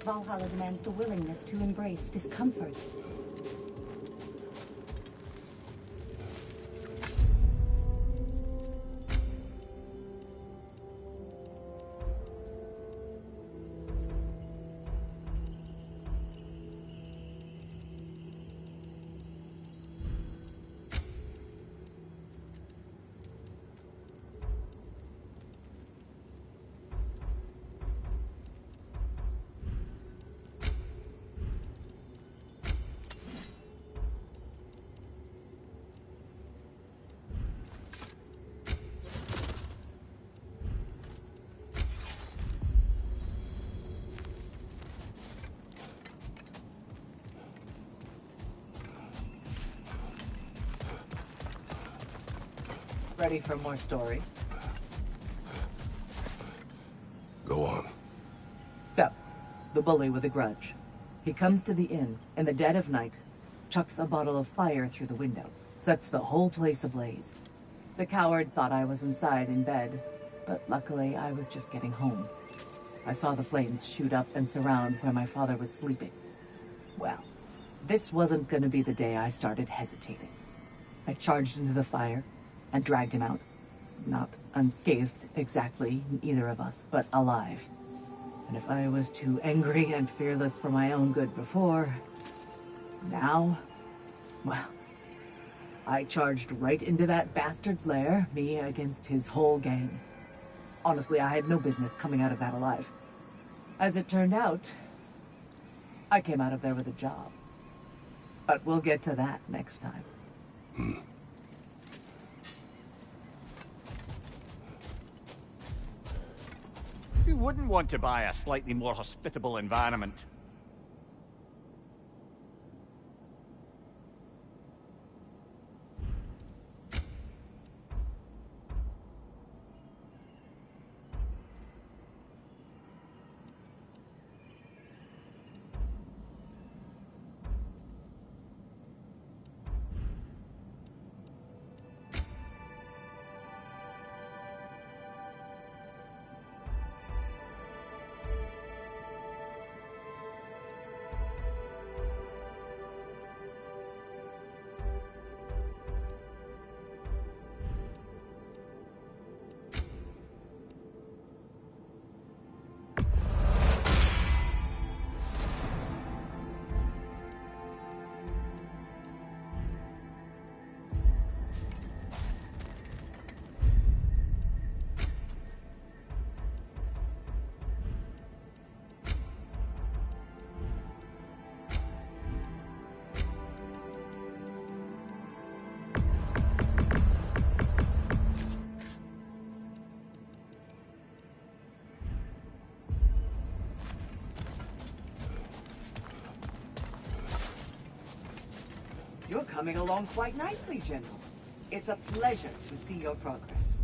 Valhalla demands the willingness to embrace discomfort. Ready for more story? Go on. So, the bully with a grudge. He comes to the inn in the dead of night, chucks a bottle of fire through the window, sets the whole place ablaze. The coward thought I was inside in bed, but luckily I was just getting home. I saw the flames shoot up and surround where my father was sleeping. Well, this wasn't gonna be the day I started hesitating. I charged into the fire and dragged him out. Not unscathed exactly, either of us, but alive. And if I was too angry and fearless for my own good before, now, well, I charged right into that bastard's lair, me against his whole gang. Honestly, I had no business coming out of that alive. As it turned out, I came out of there with a job. But we'll get to that next time. Who wouldn't want to buy a slightly more hospitable environment? You're coming along quite nicely, General. It's a pleasure to see your progress.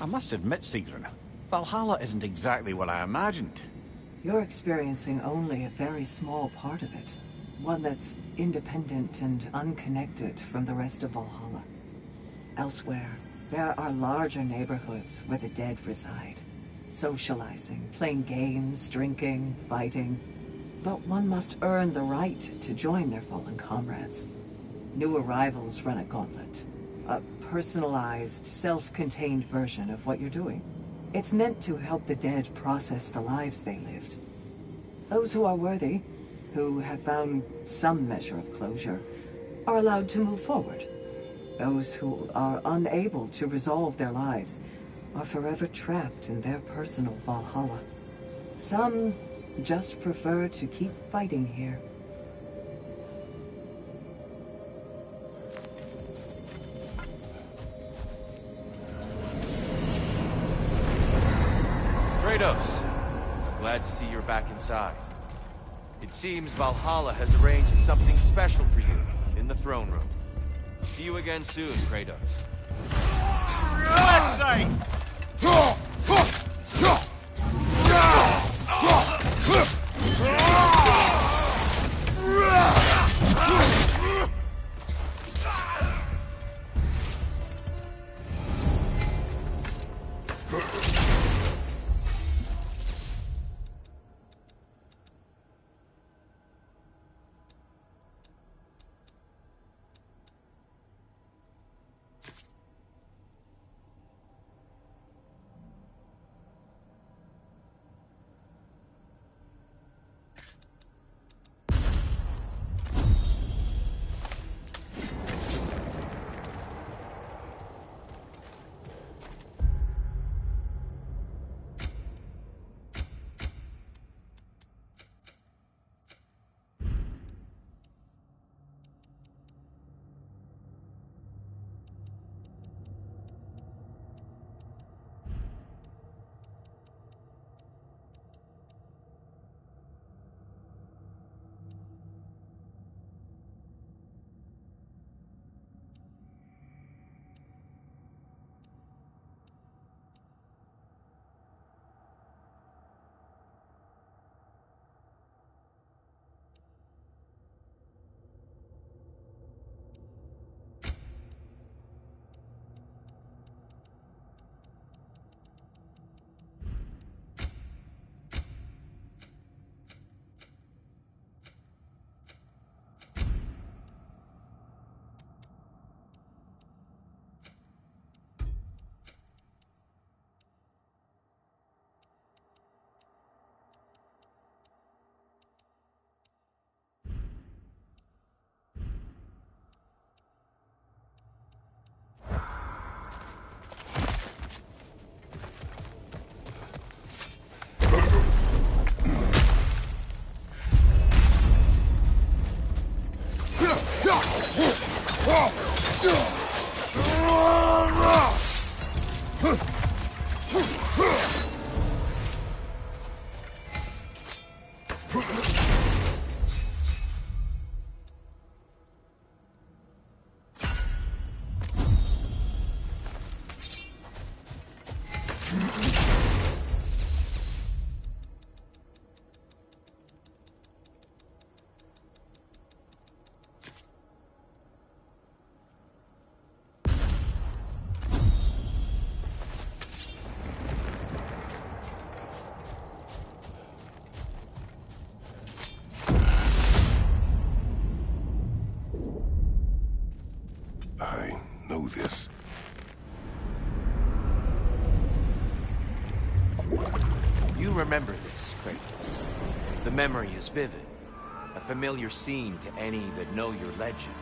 I must admit, Sigrun, Valhalla isn't exactly what I imagined. You're experiencing only a very small part of it. One that's independent and unconnected from the rest of Valhalla. Elsewhere, There are larger neighborhoods where the dead reside. Socializing, playing games, drinking, fighting. But one must earn the right to join their fallen comrades. New arrivals run a gauntlet. A personalized, self-contained version of what you're doing. It's meant to help the dead process the lives they lived. Those who are worthy, who have found some measure of closure, are allowed to move forward. Those who are unable to resolve their lives are forever trapped in their personal Valhalla. Some just prefer to keep fighting here. Kratos, glad to see you're back inside. It seems Valhalla has arranged something special for you in the throne room. See you again soon, Kratos. Let's say! I know this. You remember this, Kratos. The memory is vivid. A familiar scene to any that know your legend.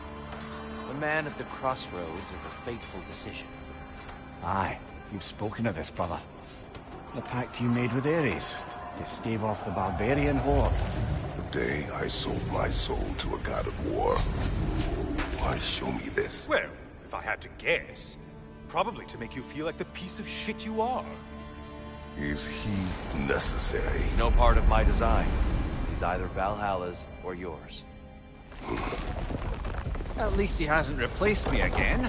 The man at the crossroads of a fateful decision. Aye, you've spoken of this, brother. The pact you made with Ares to stave off the barbarian horde. The day I sold my soul to a god of war. Why show me this? Well, if I had to guess, probably to make you feel like the piece of shit you are. Is he necessary? He's no part of my design. He's either Valhalla's or yours. At least he hasn't replaced me again.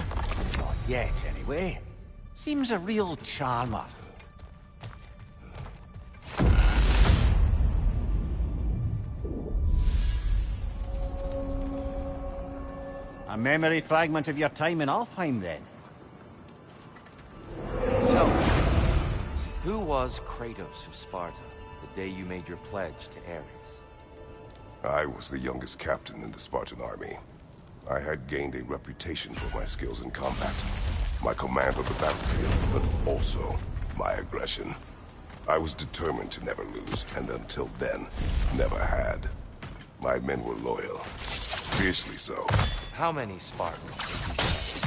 Not yet, anyway. Seems a real charmer. A memory fragment of your time in Alfheim, then? Who was Kratos of Sparta the day you made your pledge to Ares? I was the youngest captain in the Spartan army. I had gained a reputation for my skills in combat, my command of the battlefield, but also my aggression. I was determined to never lose, and until then, never had. My men were loyal. Fiercely so. How many Spartans?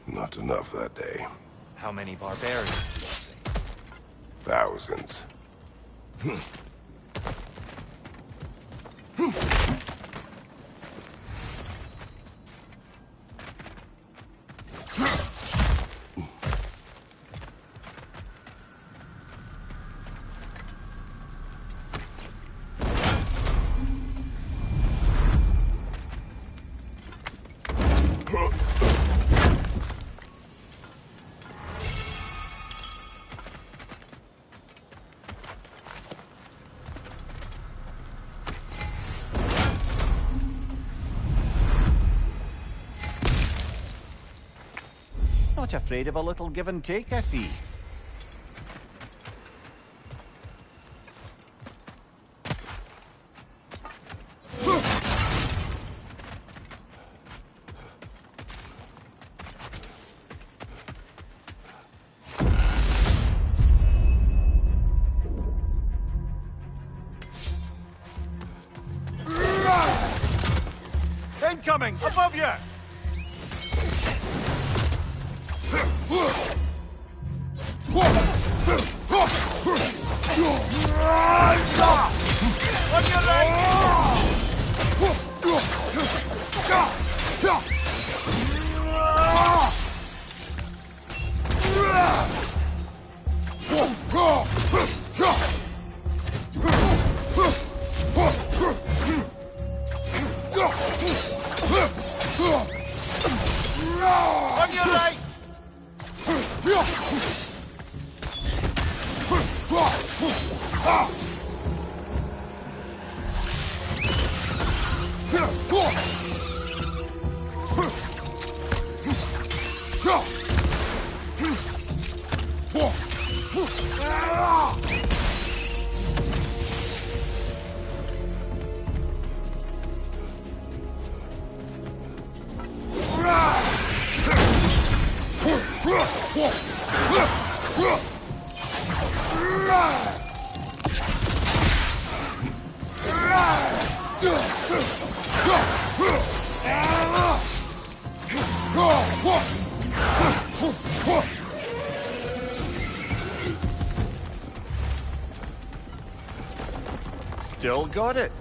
Not enough that day. How many barbarians? Thousands. Not afraid of a little give and take, I see. Incoming! Above you! On your On your right! Still got it.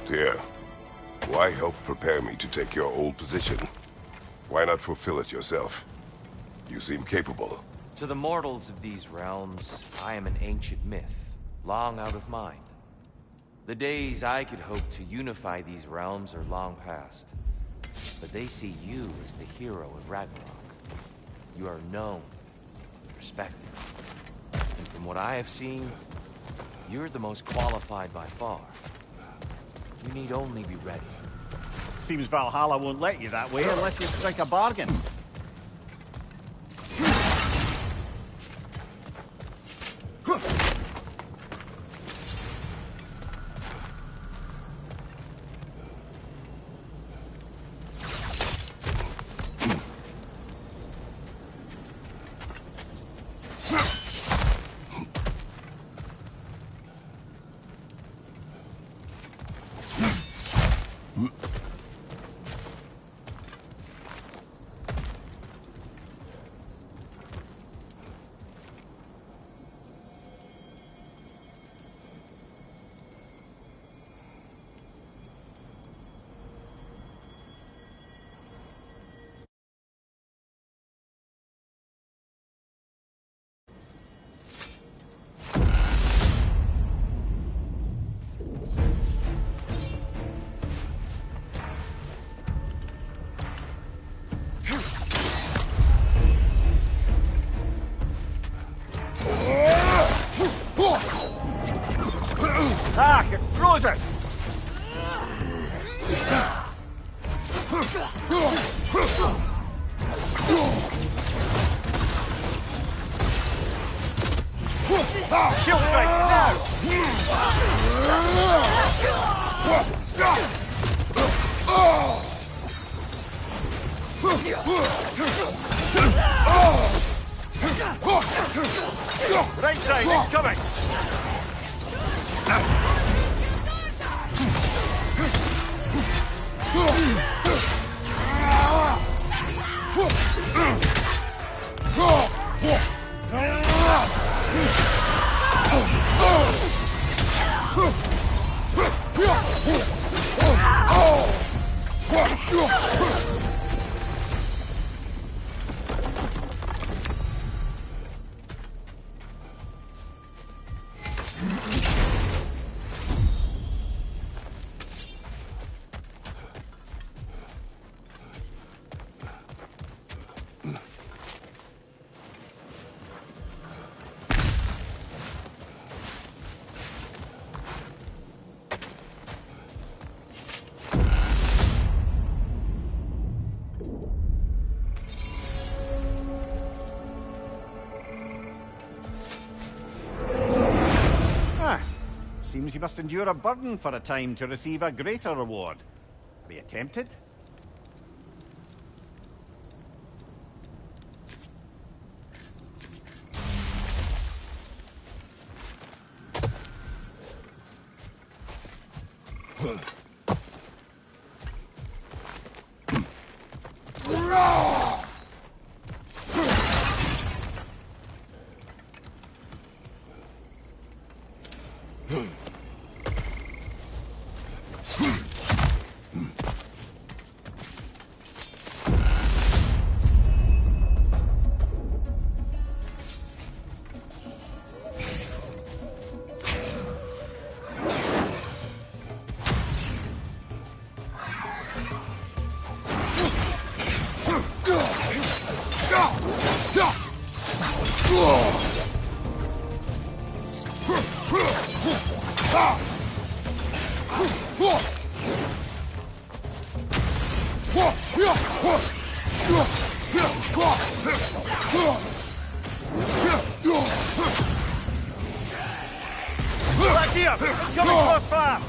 Dear, why help prepare me to take your old position? Why not fulfill it yourself? You seem capable. To the mortals of these realms, I am an ancient myth, long out of mind. The days I could hope to unify these realms are long past. But they see you as the hero of Ragnarok. You are known, respected. And from what I have seen, you're the most qualified by far. You need only be ready. Seems Valhalla won't let you that way unless you strike a bargain. Shield strike, now! Right side, incoming! Seems you must endure a burden for a time to receive a greater reward. Are you tempted? Back here! Coming crossfire!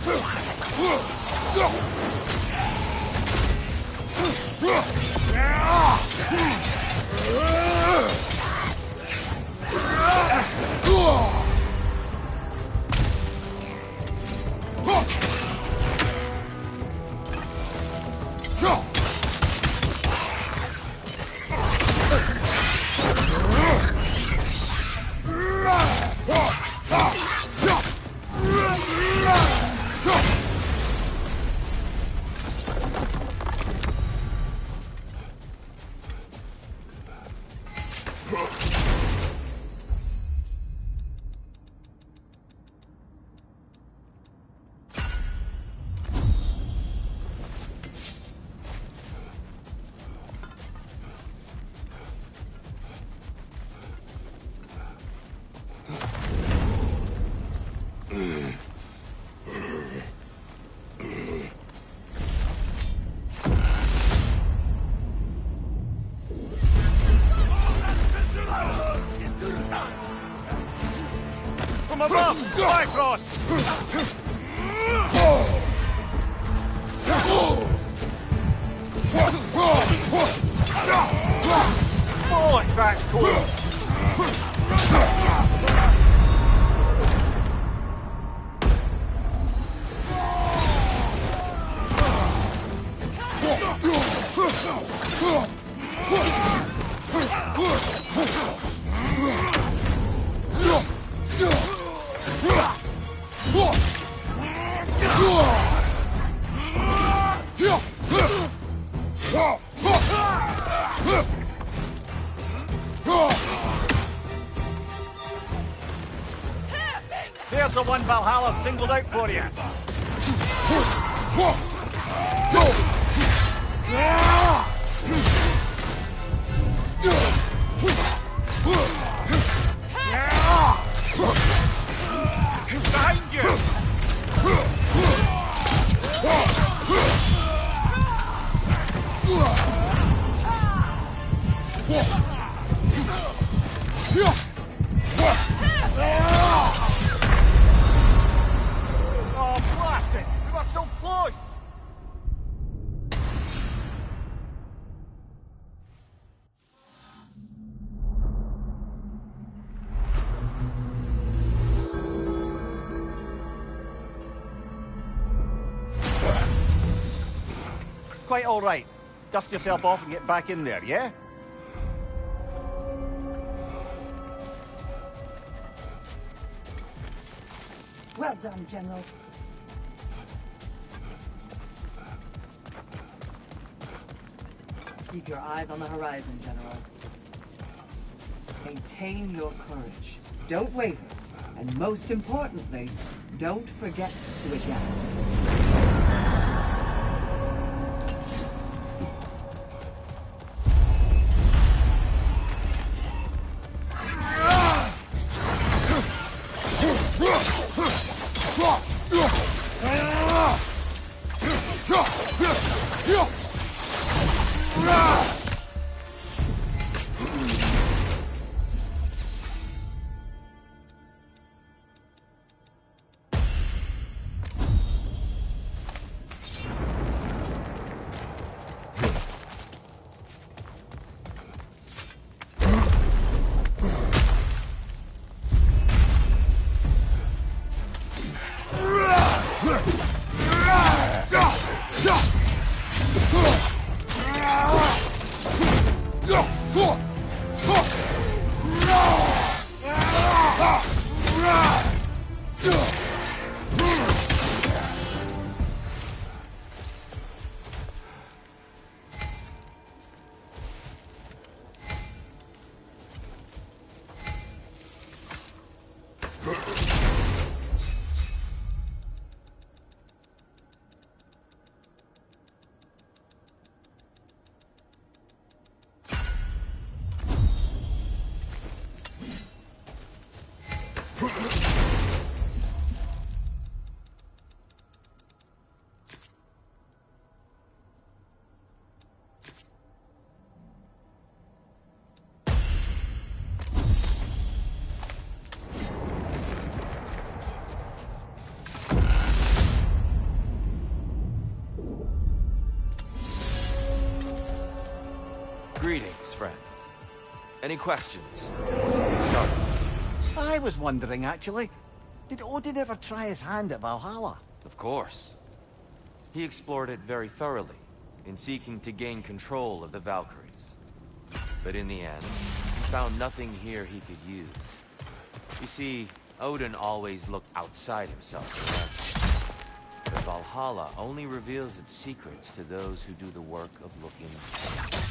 From above! Bifrost! Oh, it's that cool! There's the one Valhalla singled out for you. Behind you! Oh, blast it! We got so close! Quite all right. Dust yourself off and get back in there, yeah? Well done, General. Keep your eyes on the horizon, General. Maintain your courage. Don't waver. And most importantly, don't forget to adapt. Greetings, friends. Any questions? Let's start. I was wondering, actually. Did Odin ever try his hand at Valhalla? Of course. He explored it very thoroughly, in seeking to gain control of the Valkyries. But in the end, he found nothing here he could use. You see, Odin always looked outside himself. But Valhalla only reveals its secrets to those who do the work of looking inside.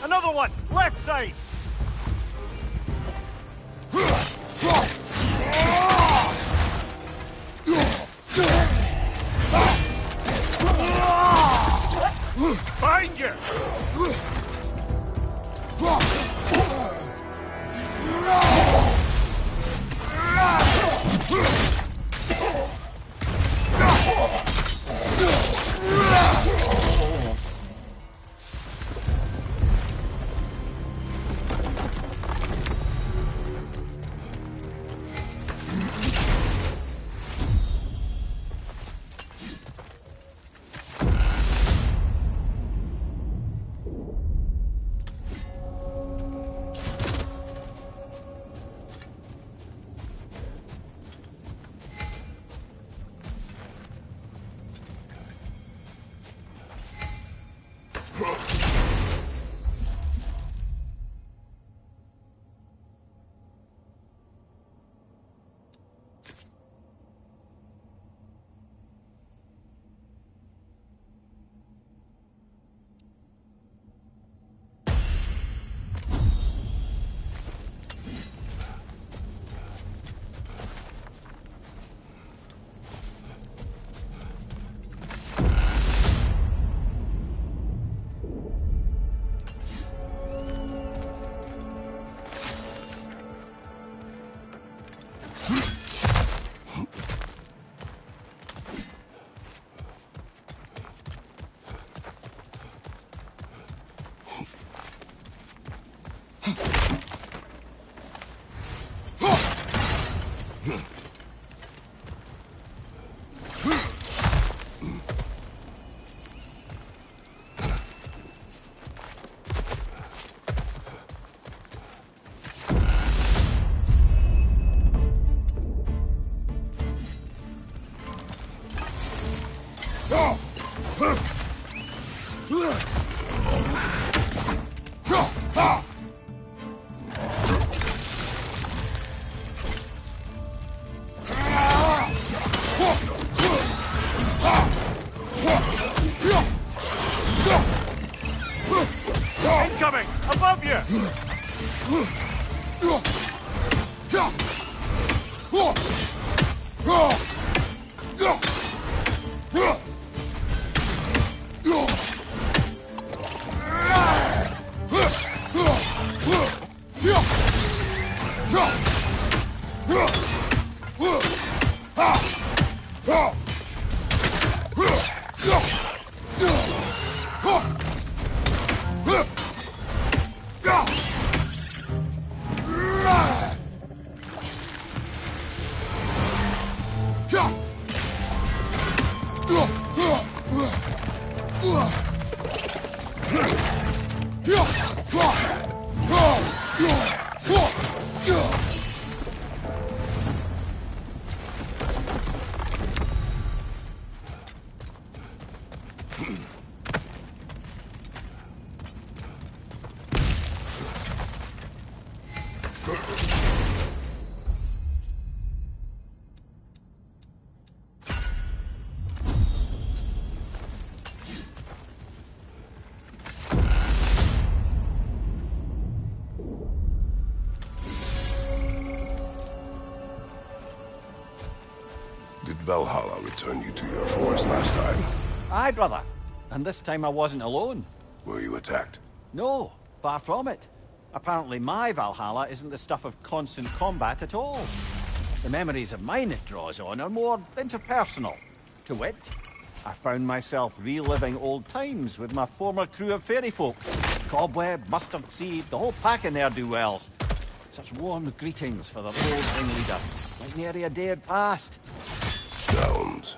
Another one! Left side! Behind you! Did Valhalla return you to your forest last time? Aye, brother. And this time I wasn't alone. Were you attacked? No, far from it. Apparently my Valhalla isn't the stuff of constant combat at all. The memories of mine it draws on are more interpersonal. To wit, I found myself reliving old times with my former crew of fairy folk. Cobweb, Mustard Seed, the whole pack of ne'er-do-wells. Such warm greetings for their old ringleader, like nary a day had passed. Sounds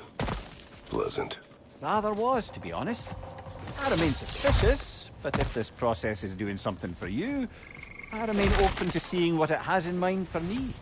pleasant. Rather was, to be honest. I remain suspicious, but if this process is doing something for you, I remain open to seeing what it has in mind for me.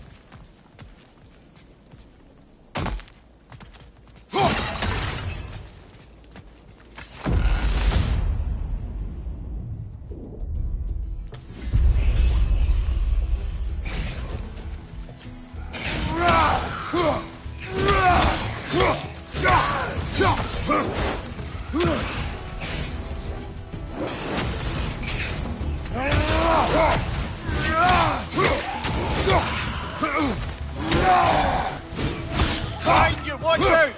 Find you! Watch out!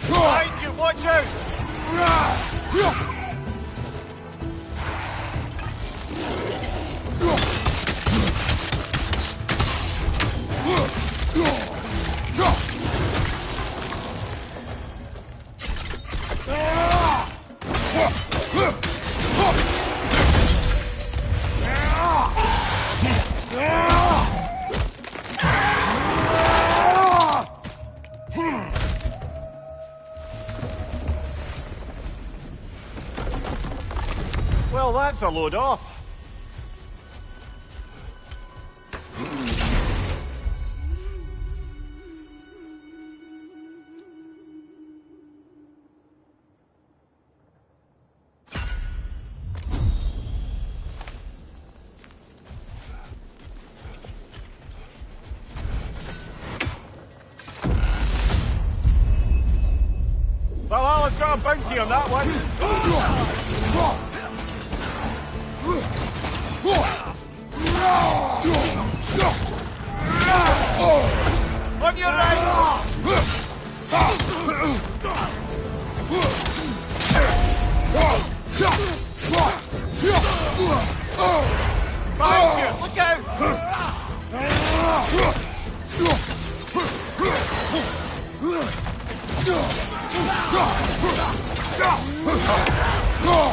Find you! Watch out! Well, that's a load off. Well, I'll got a bounty on that one. On your right! Behind you! Look out!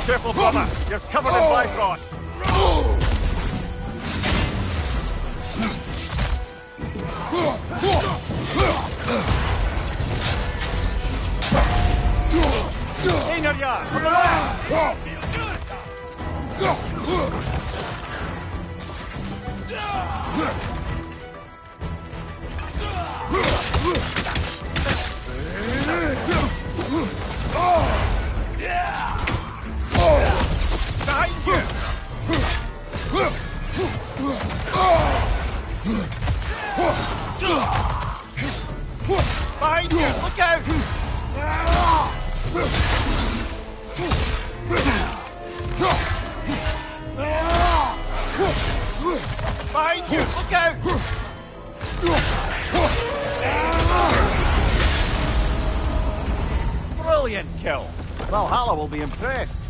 Careful, brother! You're covered in Bifrost! Einar, from the left! Behind you! Behind you! Look out! Behind you! Look out! Brilliant kill. Valhalla will be impressed.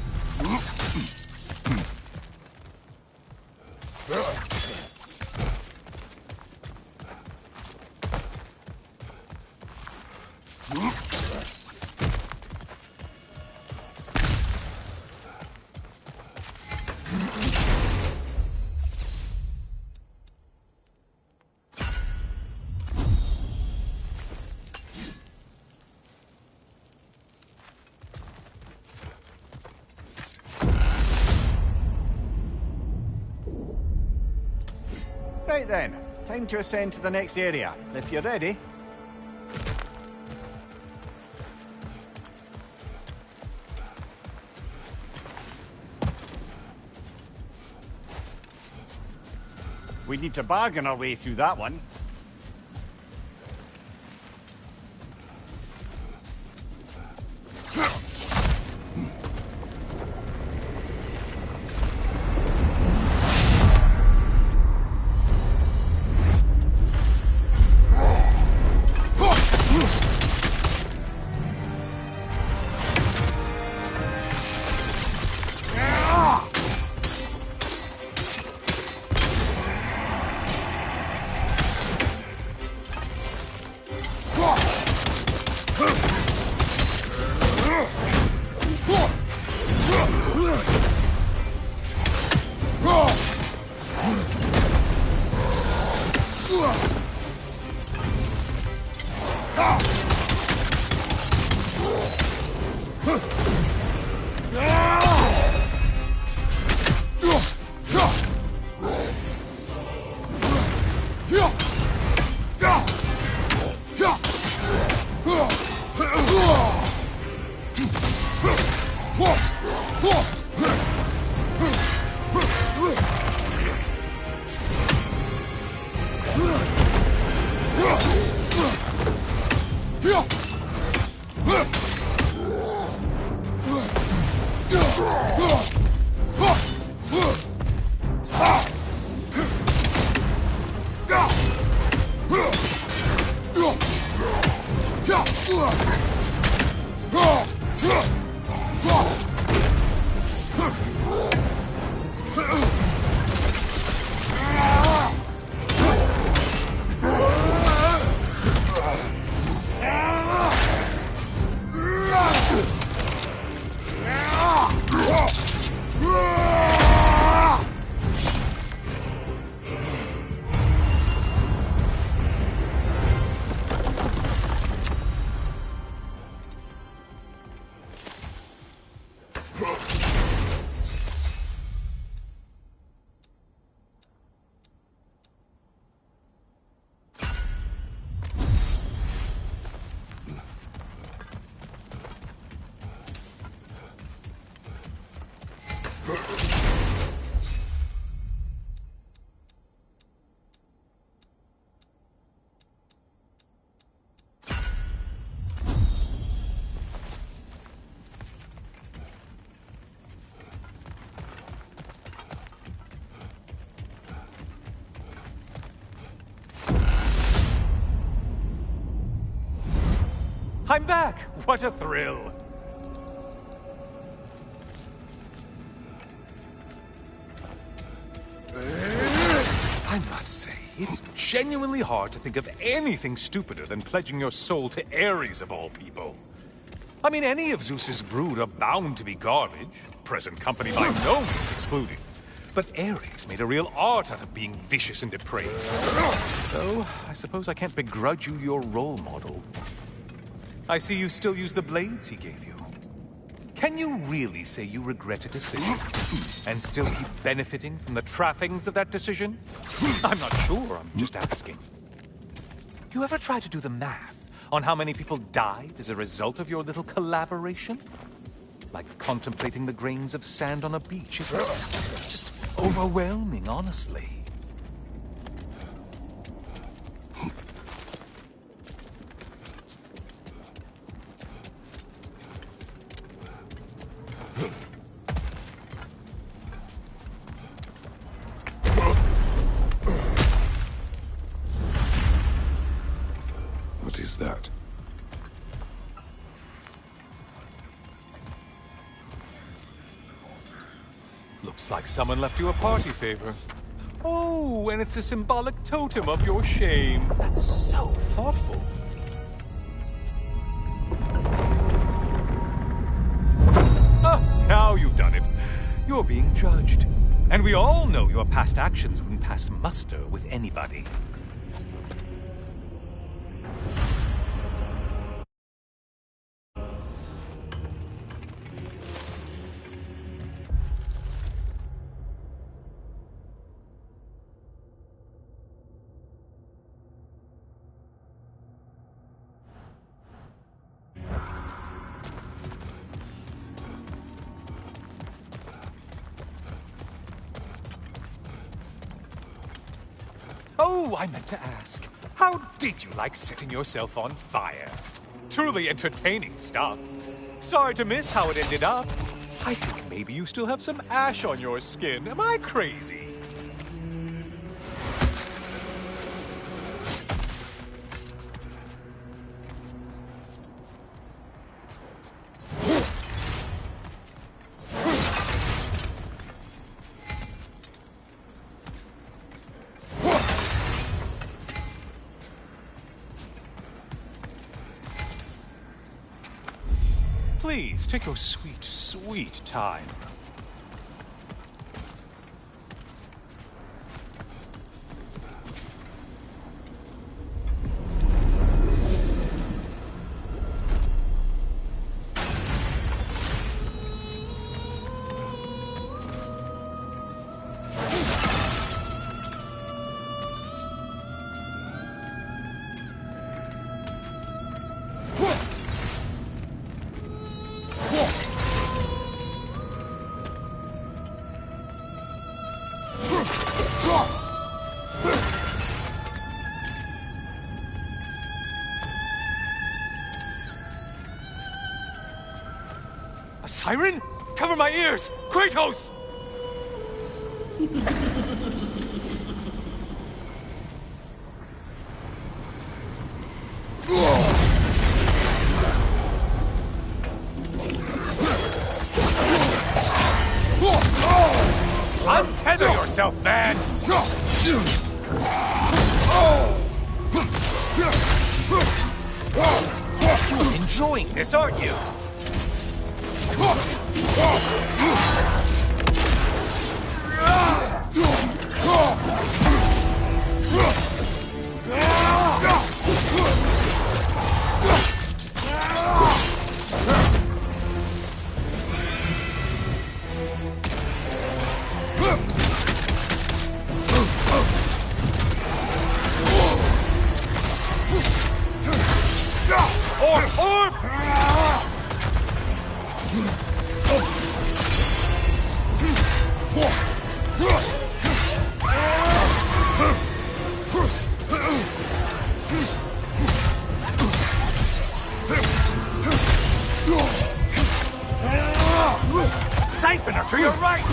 Right then, time to ascend to the next area, if you're ready. We need to bargain our way through that one. I'm back! What a thrill! I must say, it's genuinely hard to think of anything stupider than pledging your soul to Ares of all people. I mean, any of Zeus's brood are bound to be garbage, present company by no means excluded. But Ares made a real art out of being vicious and depraved. So, I suppose I can't begrudge you your role model. I see you still use the blades he gave you. Can you really say you regret a decision? And still keep benefiting from the trappings of that decision? I'm not sure, I'm just asking. You ever try to do the math on how many people died as a result of your little collaboration? Like contemplating the grains of sand on a beach. It's just overwhelming, honestly. What is that? Looks like someone left you a party favor. Oh, and it's a symbolic totem of your shame. That's so thoughtful. Ah, now you've done it. You're being judged. And we all know your past actions wouldn't pass muster with anybody. Oh, I meant to ask. How did you like setting yourself on fire? Truly entertaining stuff. Sorry to miss how it ended up. I think maybe you still have some ash on your skin. Am I crazy? Please, take your sweet, sweet time. A siren? Cover my ears! Kratos! Untether yourself, man! You're enjoying this, aren't you? Siphoner to your right!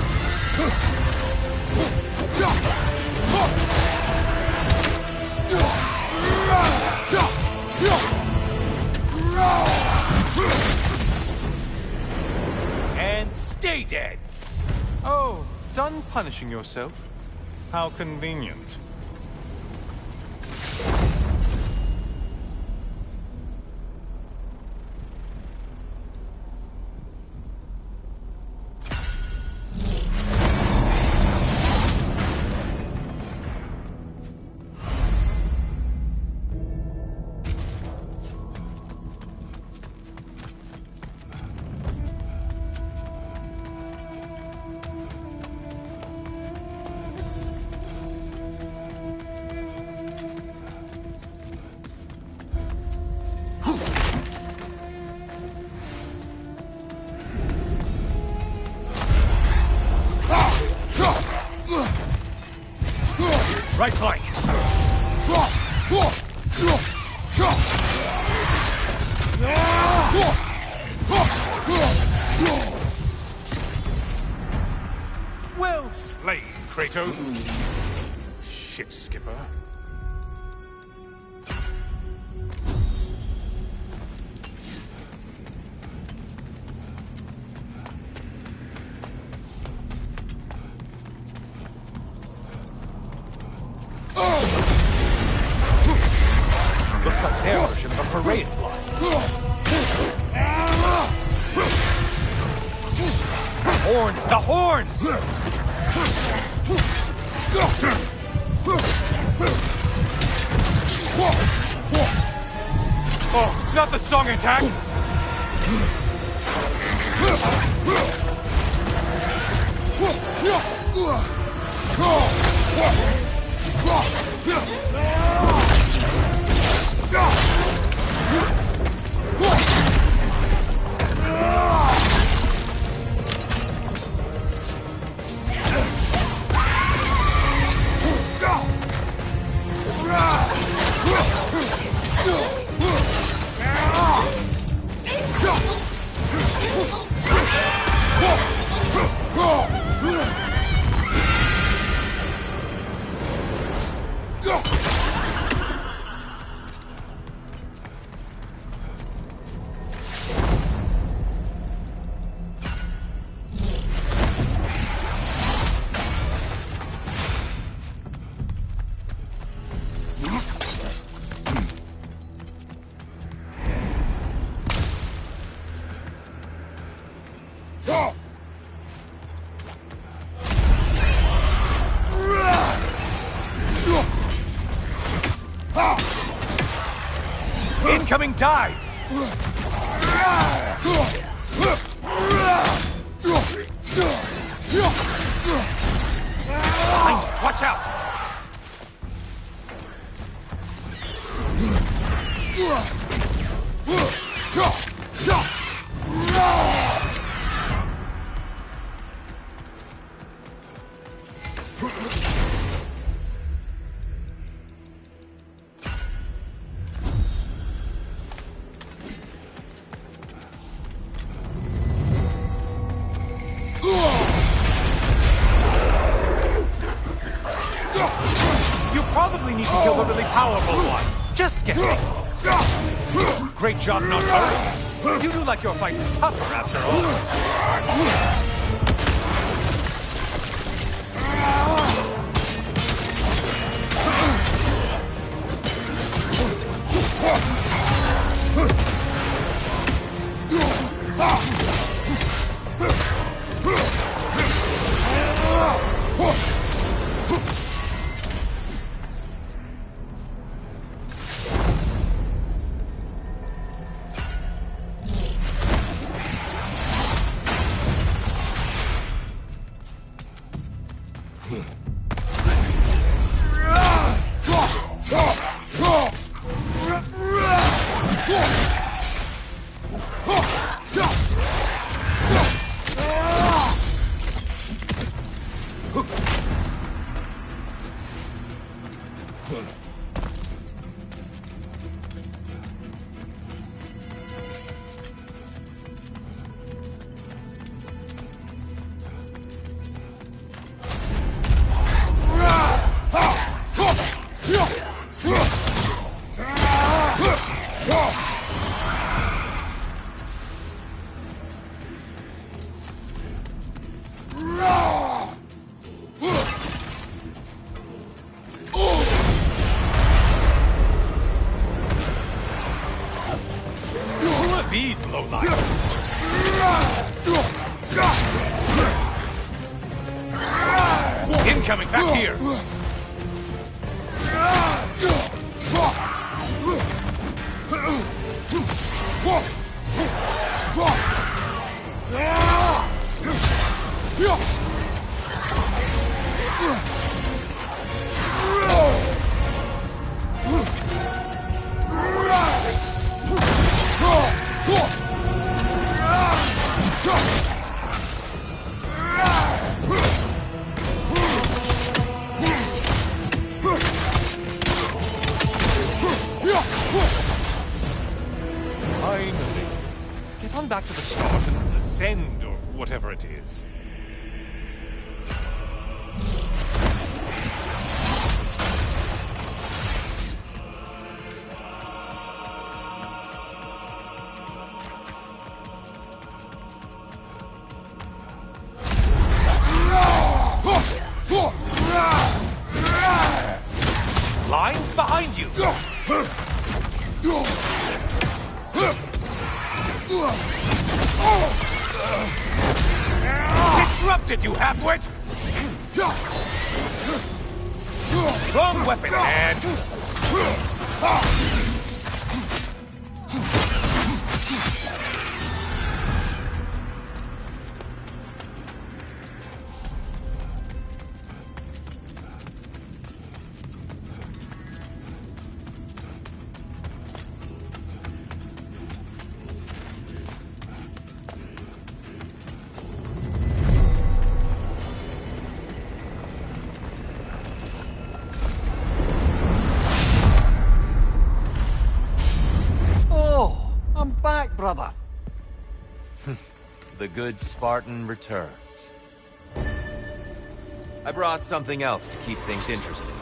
And stay dead! Oh, done punishing yourself? How convenient. Right flank. Kratos. Shit, Skipper. Looks like their version of a parade slide. Horns! The horns! Oh, not the song attack! Incoming dive! Behind you, watch out! You probably need to kill the really powerful one. Just guessing. Great job not hurrying. You do like your fight's tougher after all. These lowlifes. Incoming back here. Finally. Get on back to the start and ascend, or whatever it is. Disrupted, you halfwit! Wrong weapon, man! Brother. The good Spartan returns. I brought something else to keep things interesting.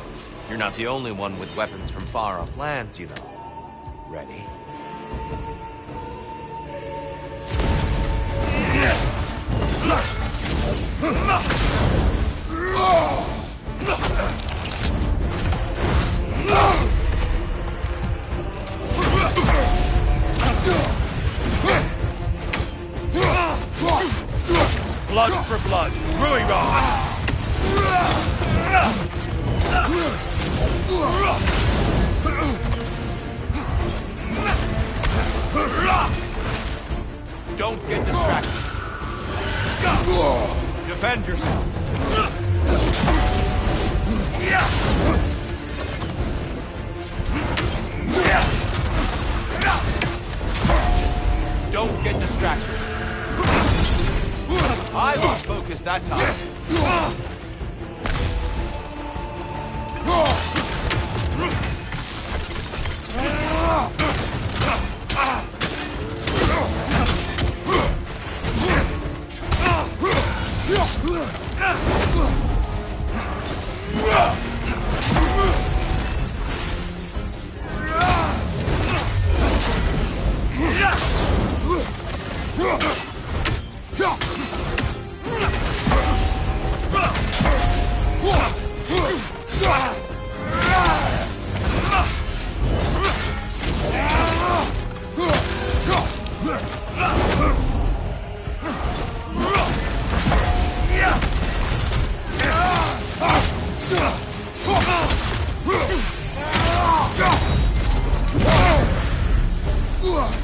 You're not the only one with weapons from far-off lands, you know. Ready? Blood for blood, Ruiron! Don't get distracted. Defend yourself. Don't get distracted. I was focused that time.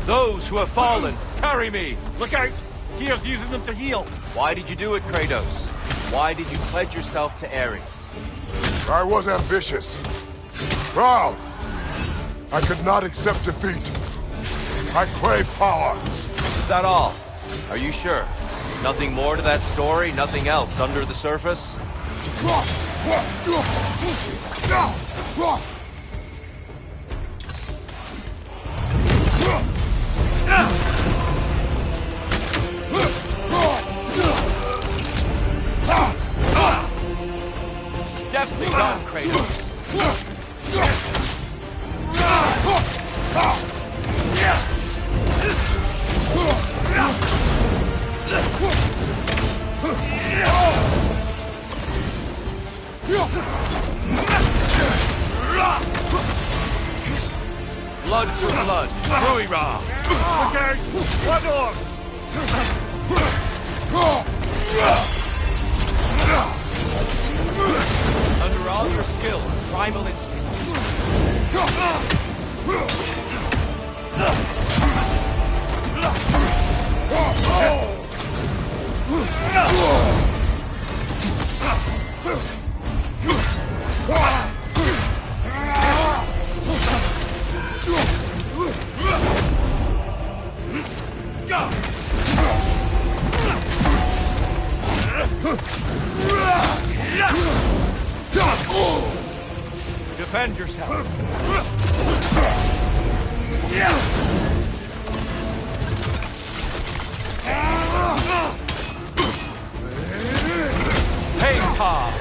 Those who have fallen, carry me! Look out! Tyr's using them to heal. Why did you do it, Kratos? Why did you pledge yourself to Ares? I was ambitious. Proud. I could not accept defeat. I crave power. Is that all? Are you sure? Nothing more to that story? Nothing else under the surface? Definitely done, Kratos. Blood for blood, Ruiron! Okay, one on! Under all your skill, primal instinct. Defend yourself. Hey, Tom!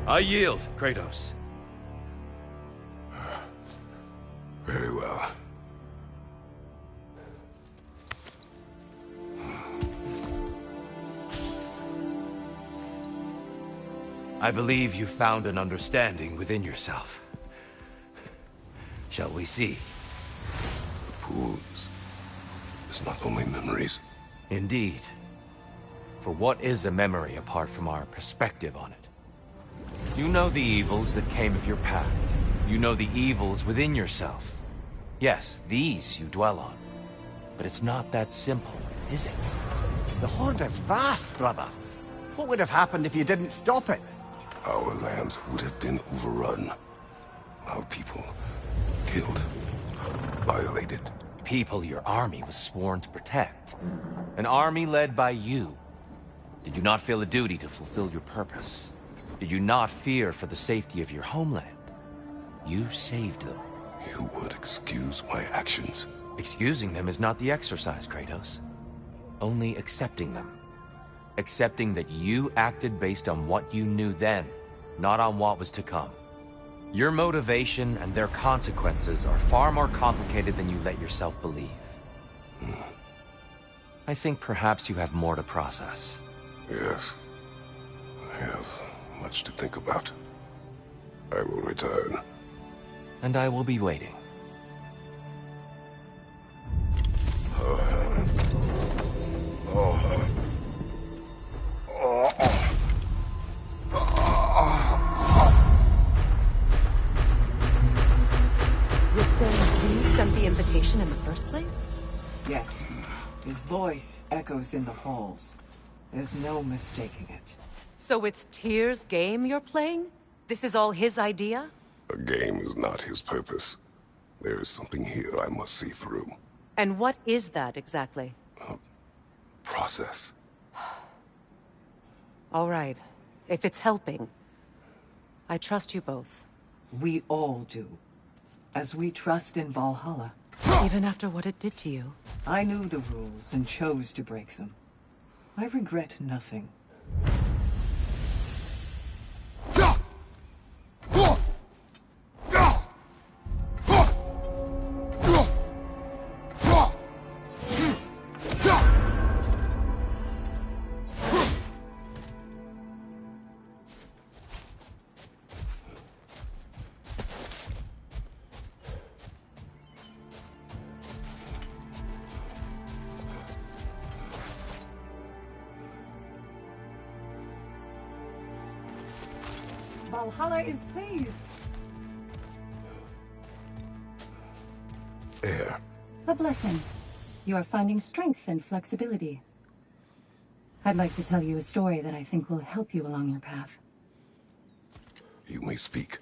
I yield, Kratos. Very well. I believe you found an understanding within yourself. Shall we see? Fools. It's not only memories. Indeed. For what is a memory apart from our perspective on it? You know the evils that came of your path. You know the evils within yourself. Yes, these you dwell on. But it's not that simple, is it? The Horde is vast, brother. What would have happened if you didn't stop it? Our lands would have been overrun. Our people killed, violated. People your army was sworn to protect. An army led by you. Did you not feel a duty to fulfill your purpose? Did you not fear for the safety of your homeland? You saved them. You would excuse my actions. Excusing them is not the exercise, Kratos. Only accepting them. Accepting that you acted based on what you knew then, not on what was to come. Your motivation and their consequences are far more complicated than you let yourself believe. I think perhaps you have more to process. Yes. I have much to think about. I will return. And I will be waiting. You sent the invitation in the first place? Yes. His voice echoes in the halls. There's no mistaking it. So it's Tyr's game you're playing? This is all his idea? A game is not his purpose. There is something here I must see through. And what is that exactly? Process. All right. If it's helping, I trust you both. We all do. As we trust in Valhalla. Even after what it did to you. I knew the rules and chose to break them. I regret nothing. Valhalla is pleased. Air. A blessing. You are finding strength and flexibility. I'd like to tell you a story that I think will help you along your path. You may speak.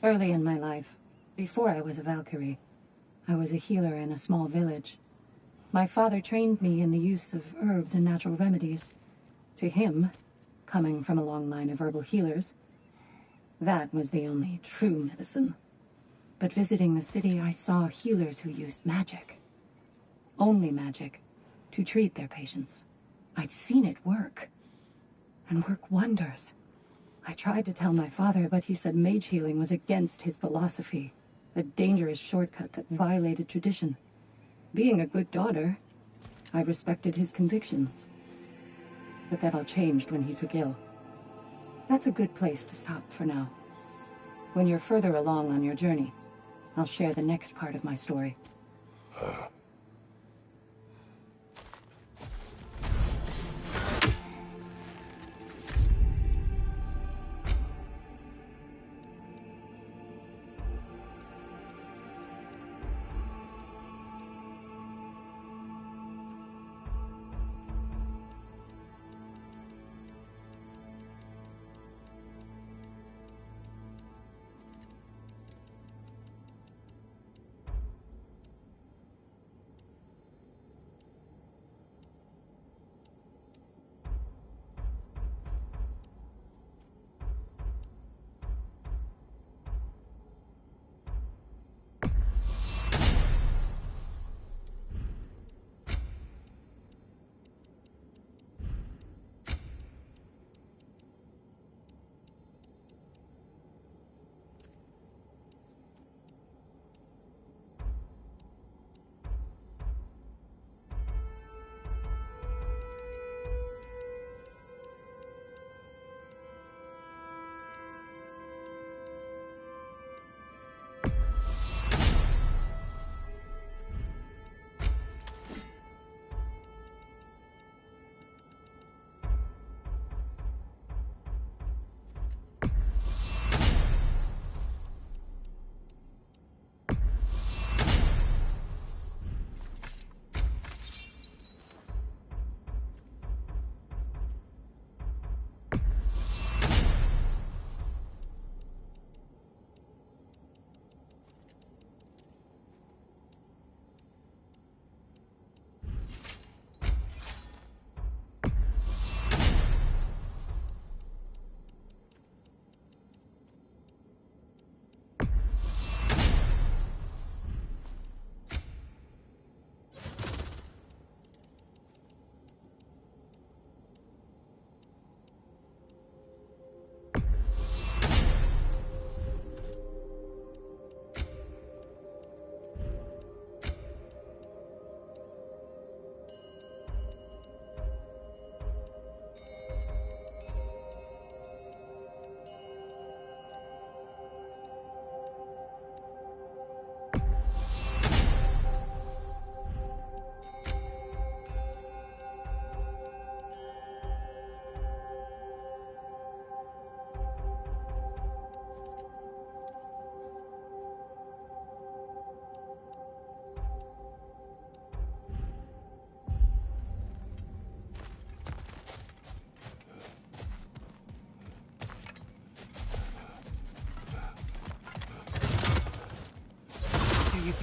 Early in my life, before I was a Valkyrie, I was a healer in a small village. My father trained me in the use of herbs and natural remedies. To him, coming from a long line of herbal healers, that was the only true medicine. But visiting the city, I saw healers who used magic. Only magic, to treat their patients. I'd seen it work. And work wonders. I tried to tell my father, but he said mage healing was against his philosophy. A dangerous shortcut that violated tradition. Being a good daughter, I respected his convictions. But that all changed when he took ill. That's a good place to stop for now. When you're further along on your journey, I'll share the next part of my story.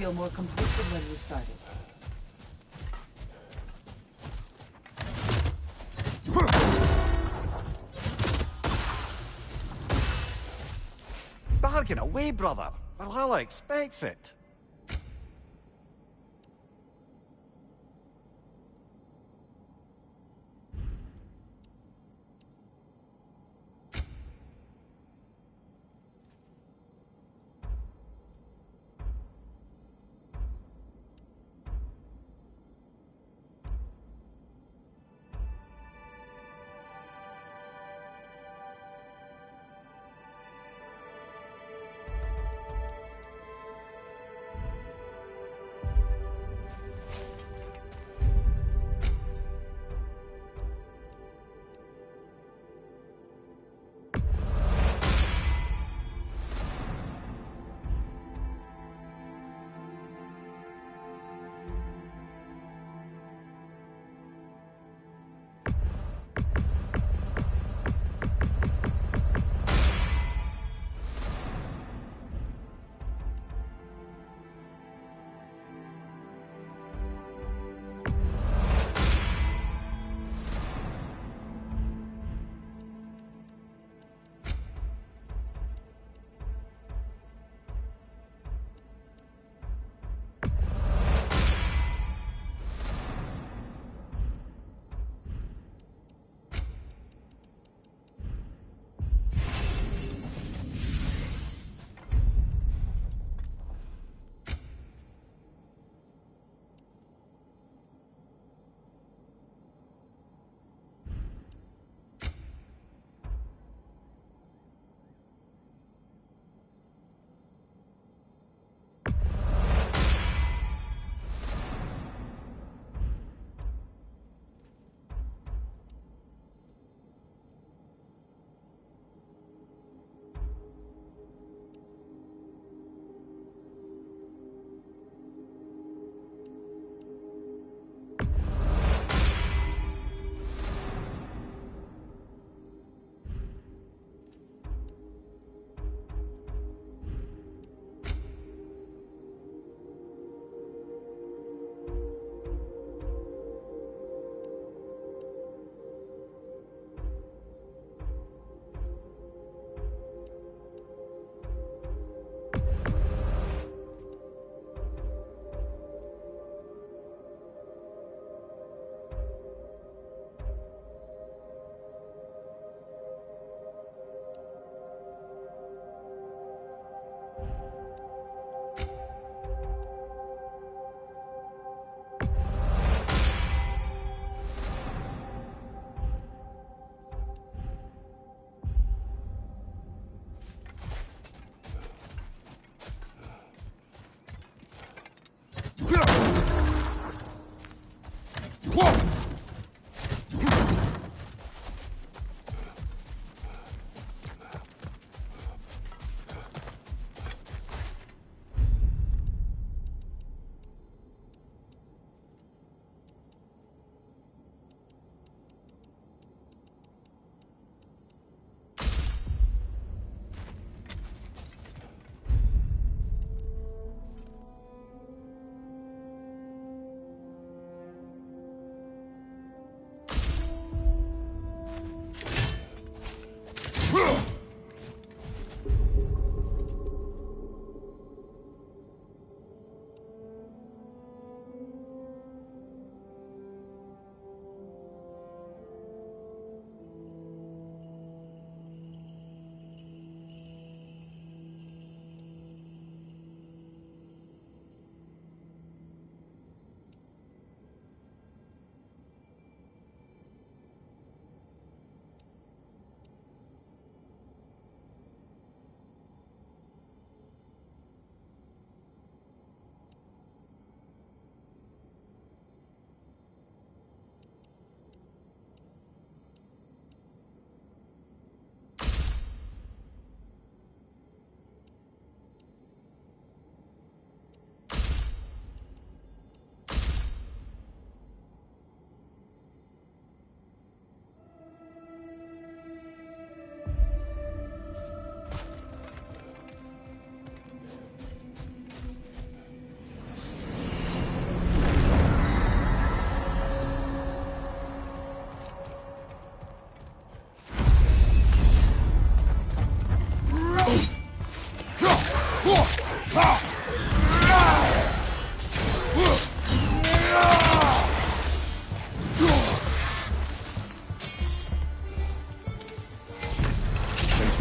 feel more complete than when you started. Bargain away, brother. Valhalla expects it.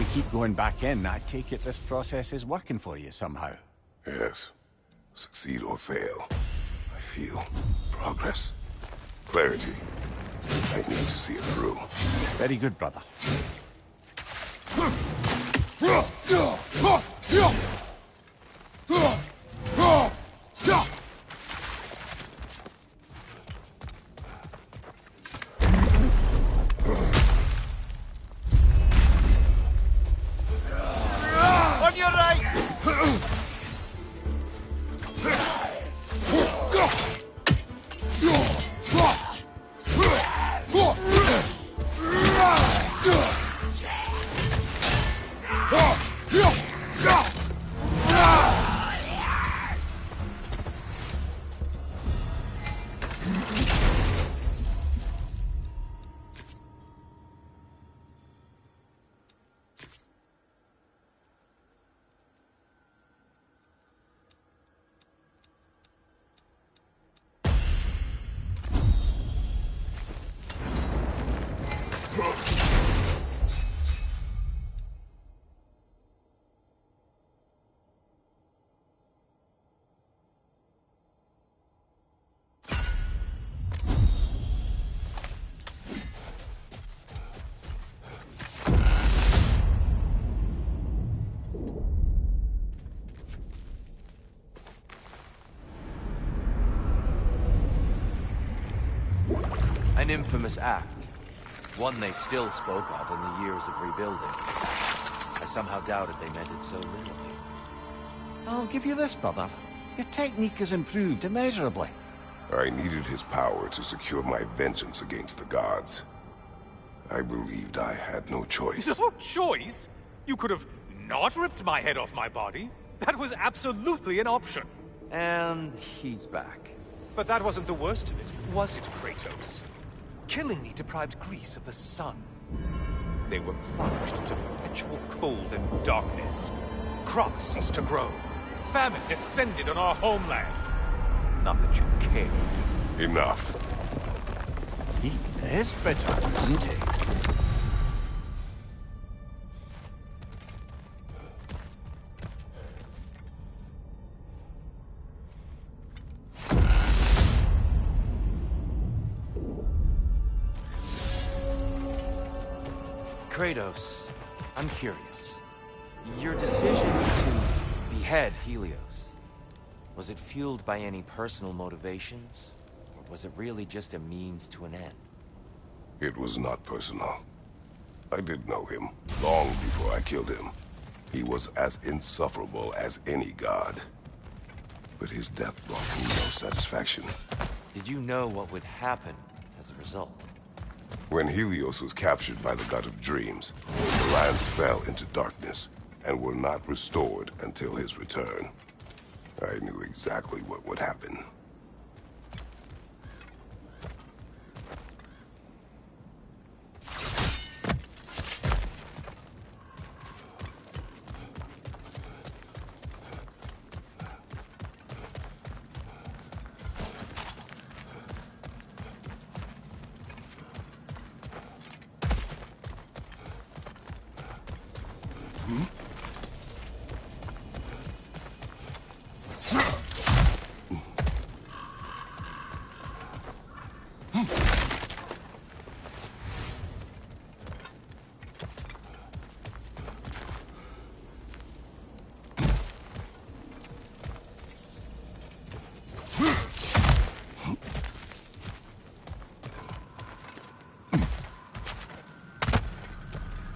we keep going back in, I take it this process is working for you somehow. Yes. Succeed or fail. I feel progress. Clarity. I need to see it through. Very good, brother. On your right! An infamous act. One they still spoke of in the years of rebuilding. I somehow doubted they meant it so literally. I'll give you this, brother. Your technique has improved immeasurably. I needed his power to secure my vengeance against the gods. I believed I had no choice. No choice? You could have not ripped my head off my body. That was absolutely an option. And he's back. But that wasn't the worst of it, was it, Kratos? Killing me deprived Greece of the sun. They were plunged into perpetual cold and darkness. Crops ceased to grow. Famine descended on our homeland. Not that you cared. Enough. He is bitter, isn't he? Kratos, I'm curious. Your decision to behead Helios, was it fueled by any personal motivations? Or was it really just a means to an end? It was not personal. I did know him, long before I killed him. He was as insufferable as any god. But his death brought me no satisfaction. Did you know what would happen as a result? When Helios was captured by the god of dreams, the lands fell into darkness and were not restored until his return. I knew exactly what would happen.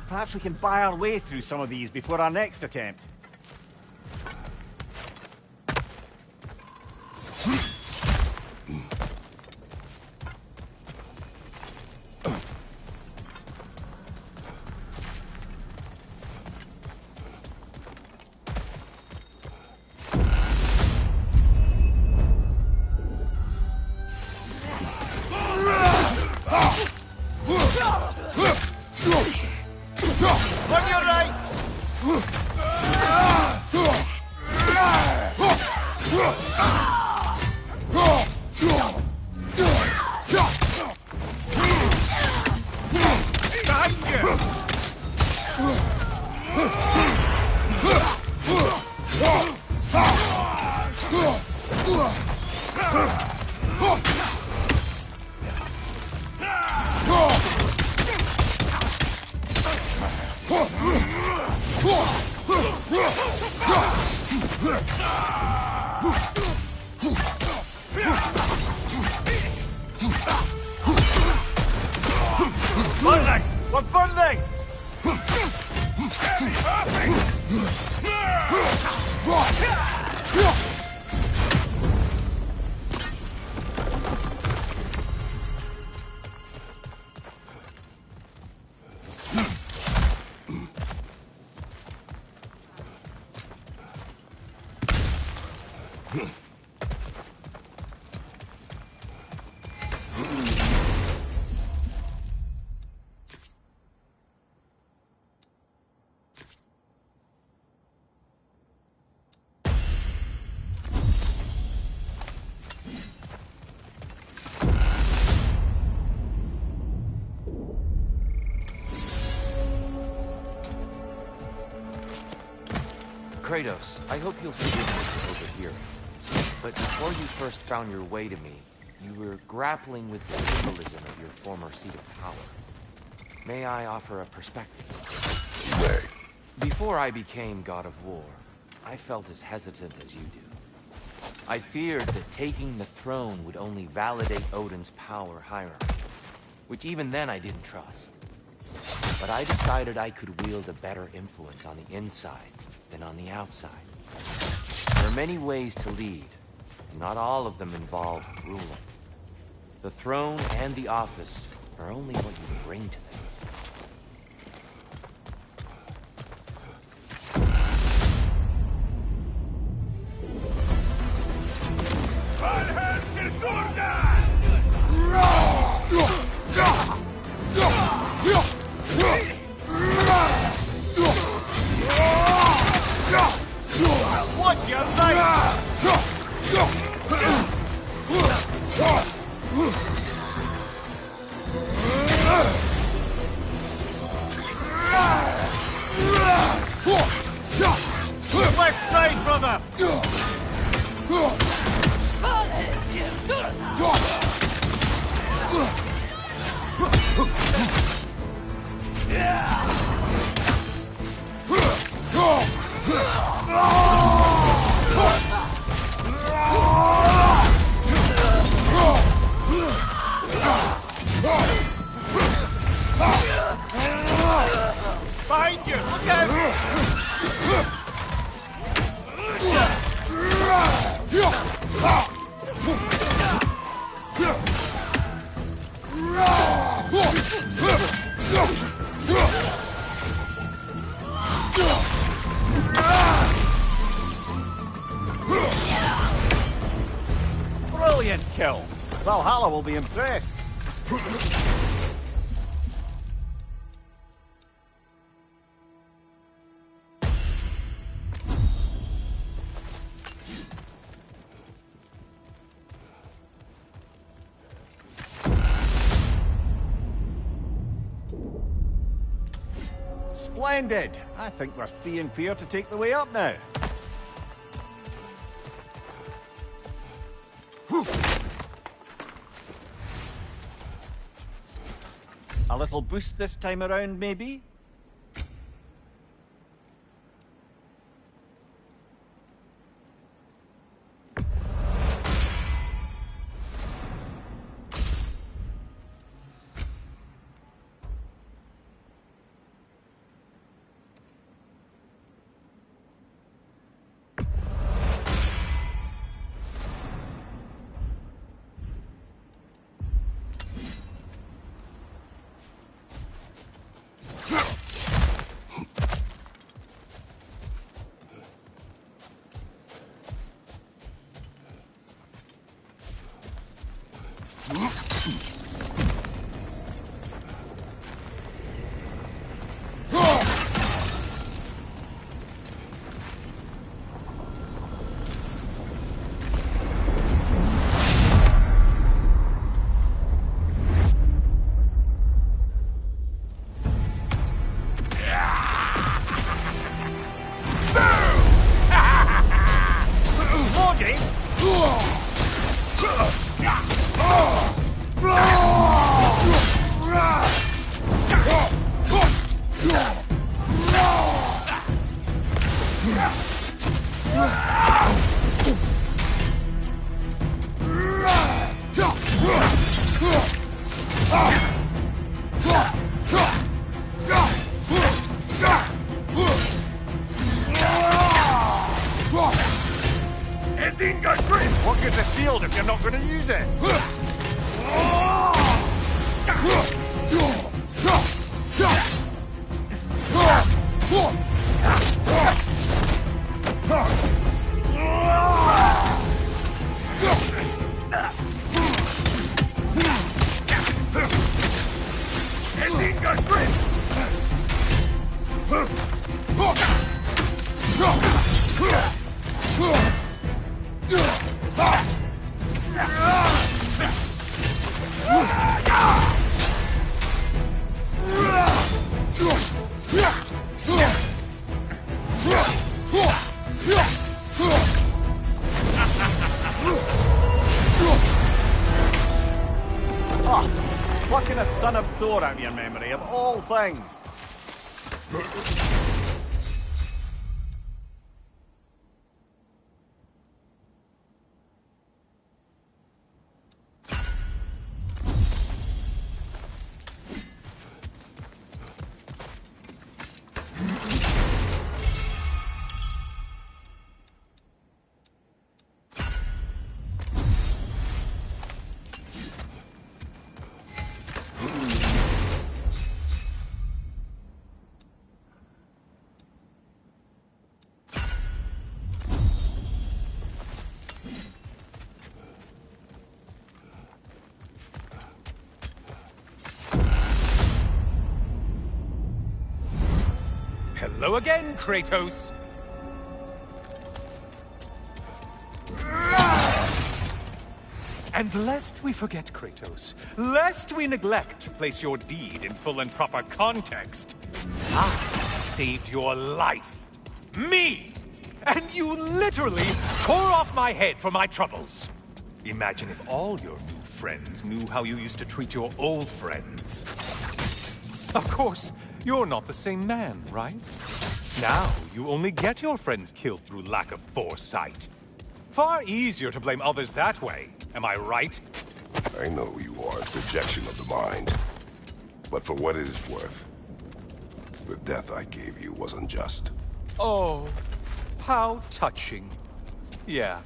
Perhaps we can buy our way through some of these before our next attempt. On your right! We're burning! Kratos, I hope you'll forgive me for overhearing. But before you first found your way to me, you were grappling with the symbolism of your former seat of power. May I offer a perspective? May. Before I became God of War, I felt as hesitant as you do. I feared that taking the throne would only validate Odin's power hierarchy, which even then I didn't trust. But I decided I could wield a better influence on the inside than on the outside. There are many ways to lead, and not all of them involve ruling. The throne and the office are only what you bring to them. Watch your right! Left side, brother! Behind you! Look out! Brilliant kill! Valhalla will be impressed. Splendid! I think we're free and fair to take the way up now. A little boost this time around, maybe? you're not going to use it? Plucking a son of Thor out of your memory, of all things. Hello again, Kratos! And lest we forget, Kratos, lest we neglect to place your deed in full and proper context, I saved your life. Me! And you literally tore off my head for my troubles. Imagine if all your new friends knew how you used to treat your old friends. Of course, you're not the same man, right? Now, you only get your friends killed through lack of foresight. Far easier to blame others that way, am I right? I know you are a projection of the mind. But for what it is worth, the death I gave you was unjust. Oh, how touching. Yeah,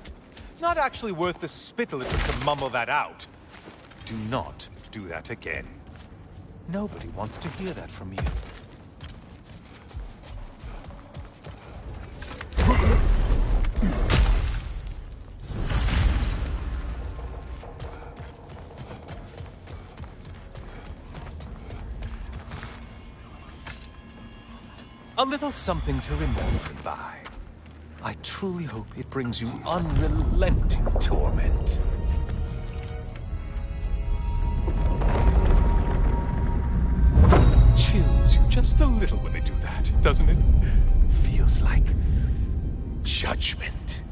not actually worth the spittle it took to mumble that out. Do not do that again. Nobody wants to hear that from you. A little something to remember him by. I truly hope it brings you unrelenting torment. Chills you just a little when they do that, doesn't it? Feels like judgment.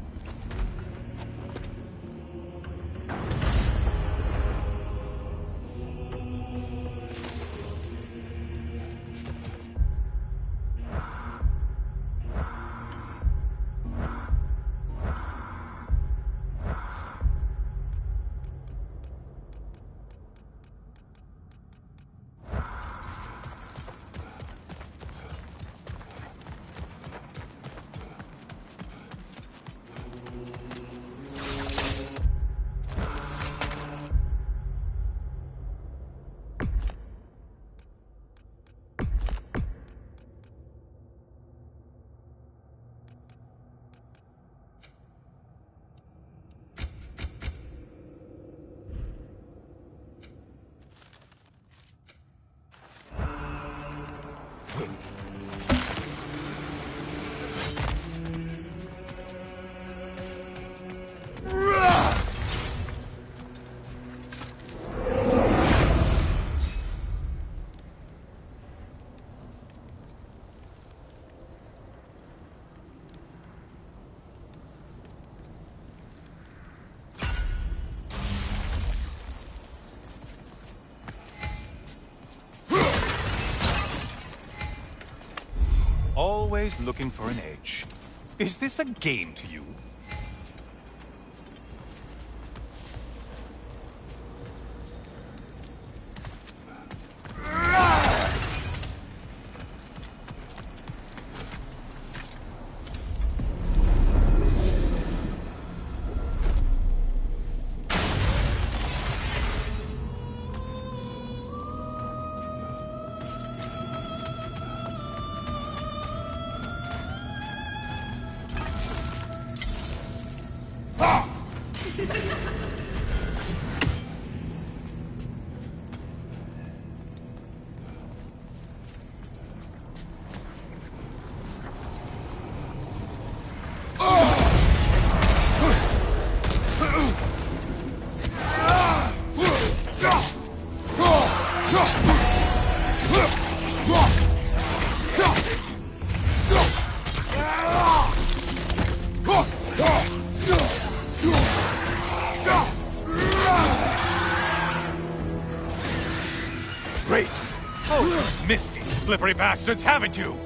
Always looking for an edge. Is this a game to you? slippery bastards, haven't you?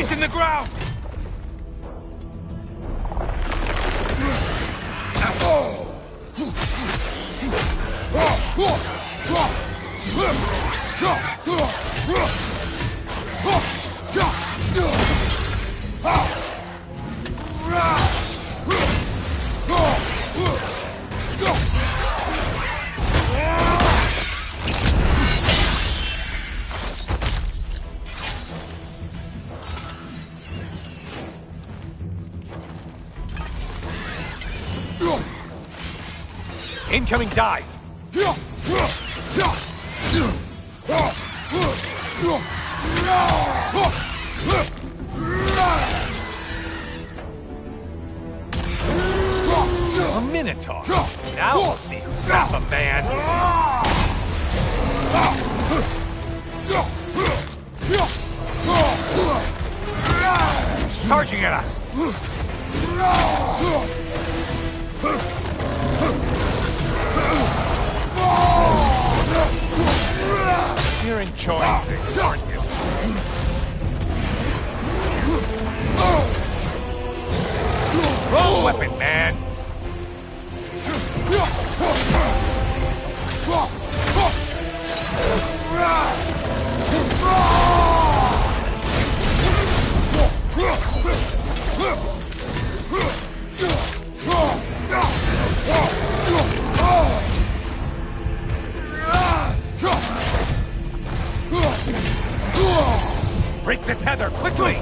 It's in the ground! Incoming dive! A Minotaur! Now we'll see who's half a man! It's charging at us! You're enjoying this, aren't you? Wrong weapon, man! Break the tether, quickly!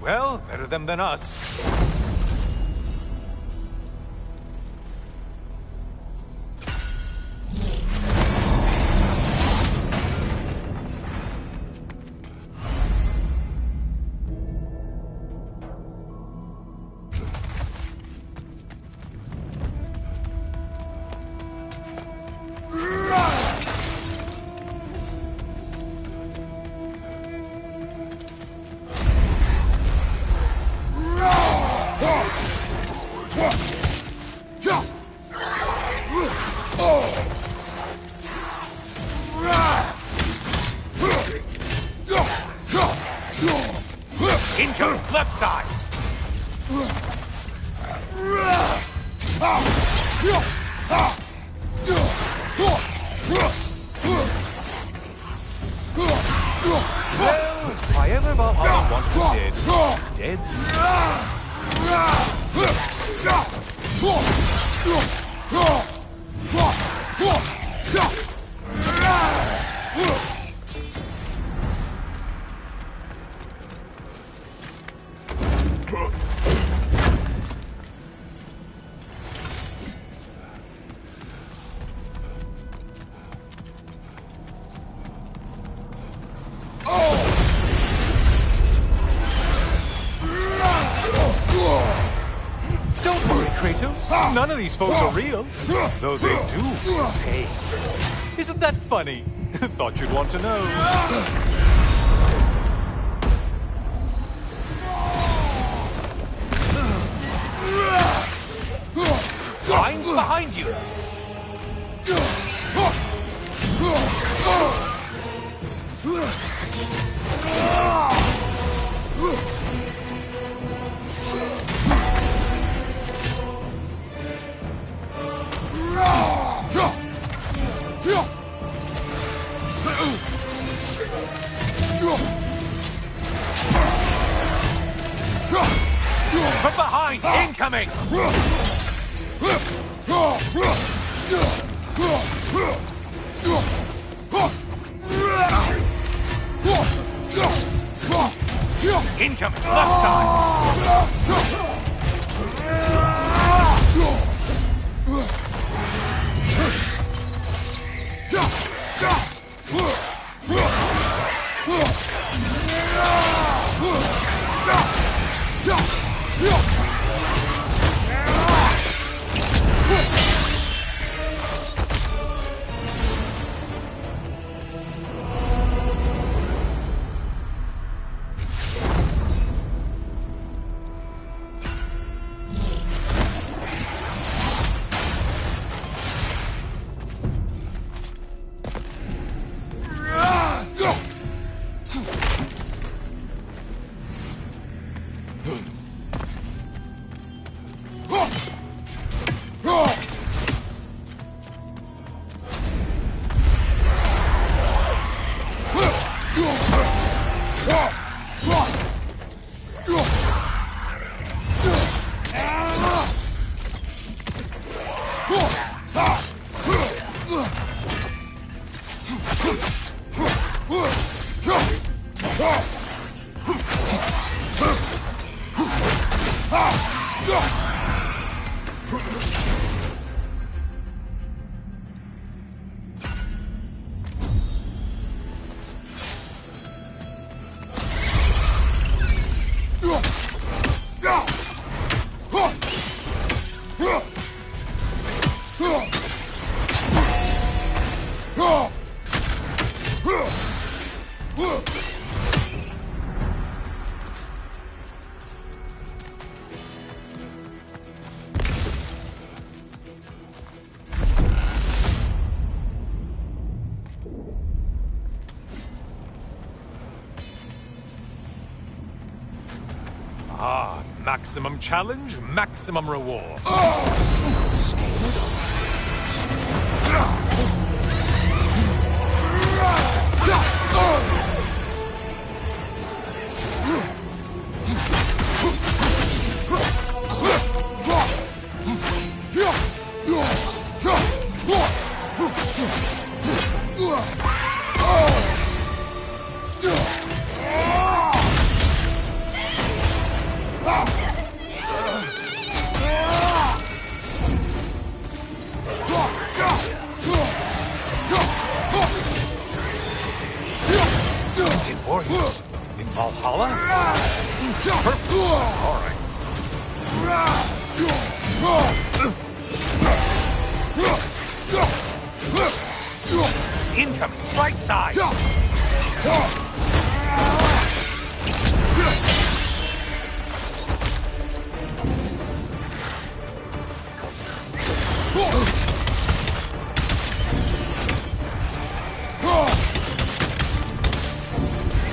Well, better them than us. Incoming left side! Well, if I ever Valhalla wants dead, Don't worry, Kratos. None of these foes are real. Though they do pay. Isn't that funny? Thought you'd want to know. Line behind you! From behind! Incoming! Incoming! Left side! Ah, maximum challenge, maximum reward. Warriors in Valhalla? Seems perfect. All right. Incoming, right side.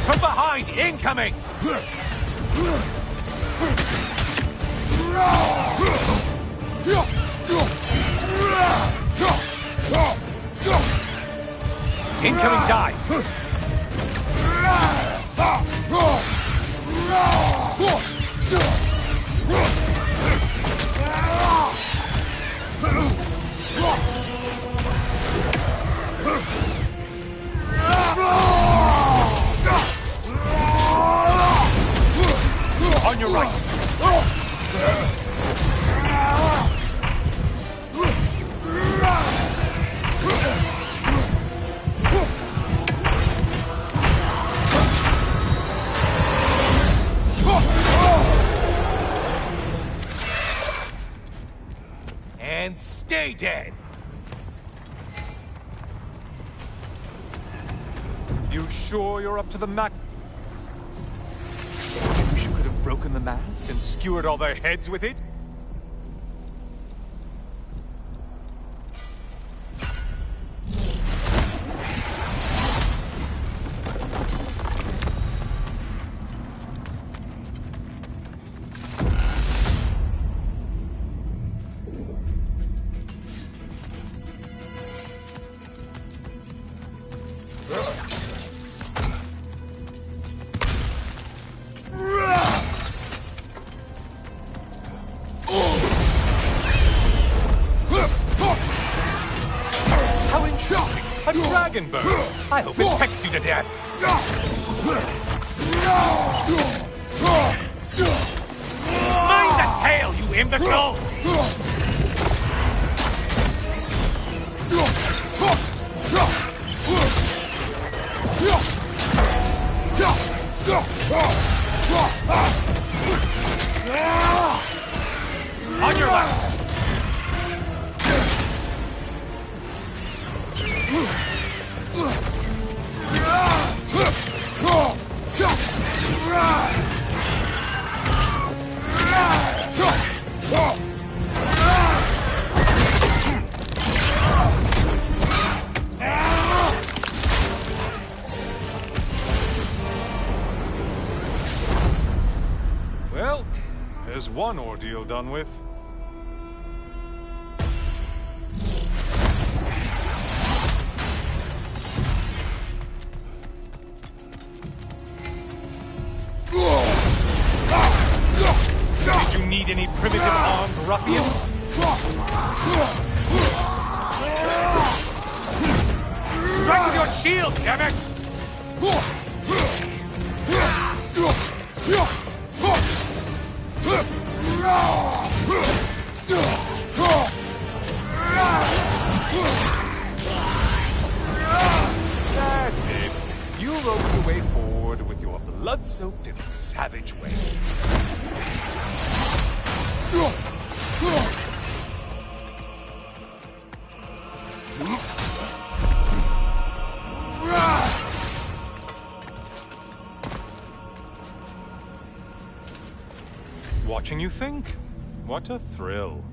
From behind, incoming! Incoming dive! On your right. And stay dead. You sure you're up to the max? You could have broken the mast and skewered all their heads with it? A dragon bird! I hope it pecks you to death! Mind the tail, you imbecile! On your left! Well, there's one ordeal done with. Did you need any primitive armed ruffians? Strike with your shield, damn it! That's it. You rope your way forward with your blood-soaked and savage ways. Watching you think? What a thrill.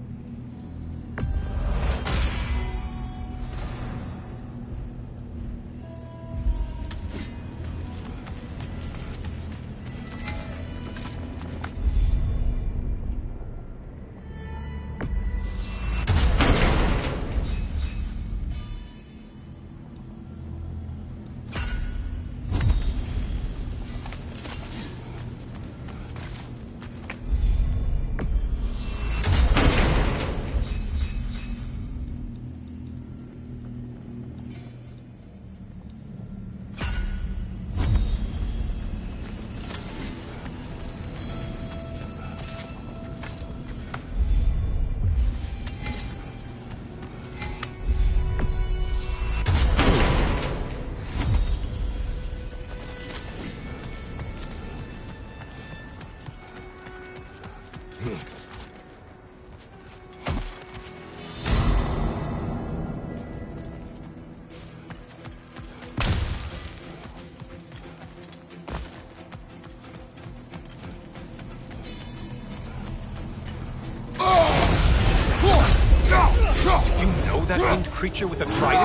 Do you know that winged creature with the trident?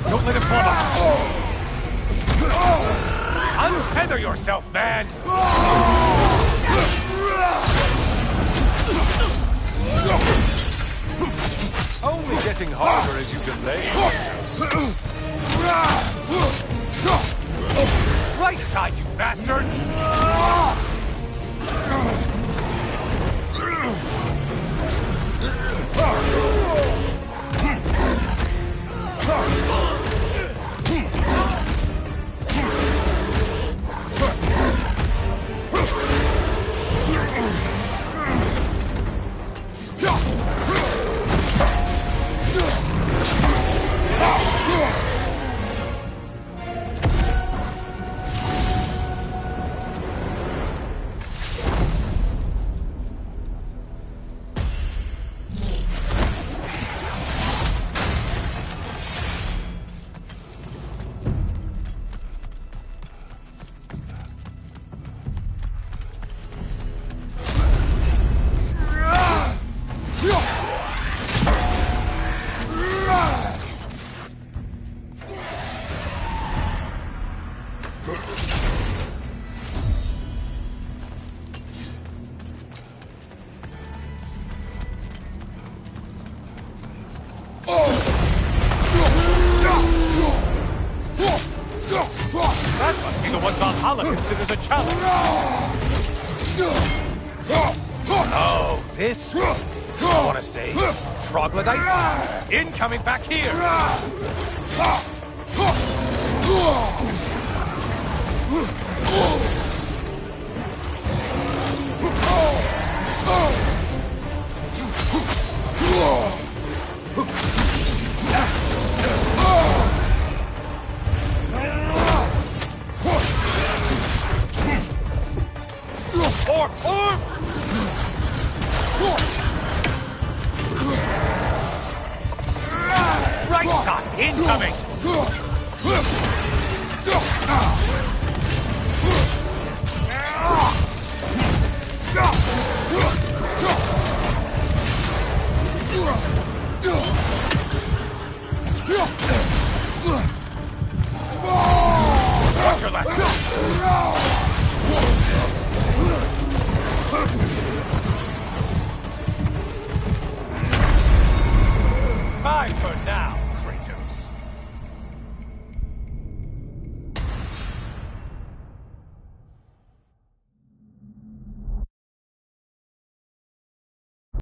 Don't let him fall off. Untether yourself, man! Only getting harder as you delay. Right side, you bastard! That must be the one Valhalla considers a challenge. Oh, this? I want to say, troglodyte? Incoming back here! Orb! Right side, incoming!